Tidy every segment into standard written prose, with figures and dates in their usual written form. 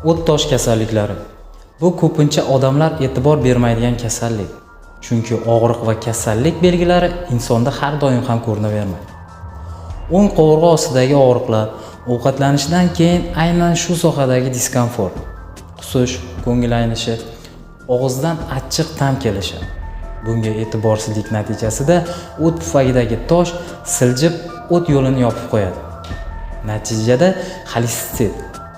O't tosh kasalliklari. Bu ko'pincha odamlar e'tibor bermaydigan kasallik. Chunki og'riq va kasallik belgilari insonda har doim ham ko'rinavermaydi. O'ng qovurg'a ostidagi og'riqlar, ovqatlanishdan keyin aynan shu sohadagi diskomfort, qusish, ko'ngil aynishi, og'izdan achchiq ta'm kelishi. Bunga e'tiborsizlik natijasida o't pufagidagi tosh siljib o't yo'lini yopib qo'yadi. Natijada xolestit,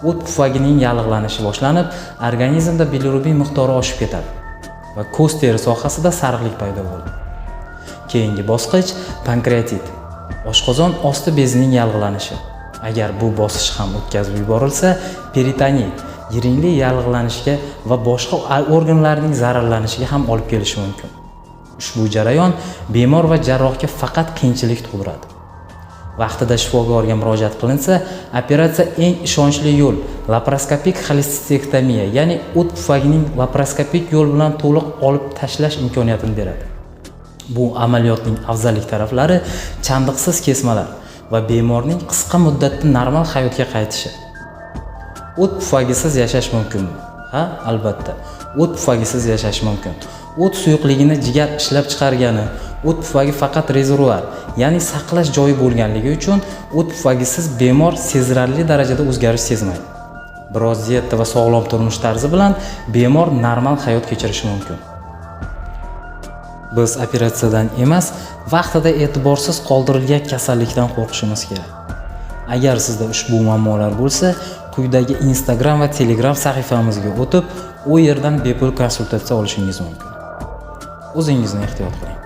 o't pufagining yallig'lanishi boshlanib, organizmda bilirubin miqdori oshib ketadi va ko'z teri sohasida sariqlik paydo bo'ladi. Keyingi bosqich pankreatit, oshqozon osti bezining yallig'lanishi. Agar bu bosqich ham o'tkazib yuborilsa, peritonit, yiringli yallig'lanishga va boshqa organlarning zararlanishiga ham olib kelishi mumkin. Ushbu jarayon bemor va jarrohga faqat qiyinchilik tug'diradi. Vaqtida shifokorga murojaat qilinsa, operatsiya eng ishonchli yo'l laparoskopik xolestistektomiya, ya'ni o't pufagining laparoskopik yo'l bilan to'liq olib tashlash imkoniyatini beradi. Bu amaliyotning afzallik taraflari chandiqsiz kesmalar va bemorning qisqa muddatda normal hayotga qaytishi. O't pufagisiz yashash mumkinmi? Ha, albatta. O't pufagisiz yashash mumkin. O't suyuqligini jigar ishlab chiqargani, o't pufagi faqat rezervuar, ya'ni saqlash joyi bo'lganligi uchun o't pufagisiz bemor sezilarli darajada o'zgarish sezmaydi. Biroz diyeta va sog'lom turmush tarzi bilan bemor normal hayot kechirishi mumkin. Biz operatsiyadan emas, vaqtida e'tiborsiz qoldirilgan kasallikdan qo'rqishimiz kerak. Agar sizda ushbu muammolar bo'lsa, quyidagi Instagram va Telegram sahifamizga o'tib, u yerdan bepul konsultatsiya olishingiz mumkin. O'zingizni ehtiyot qiling.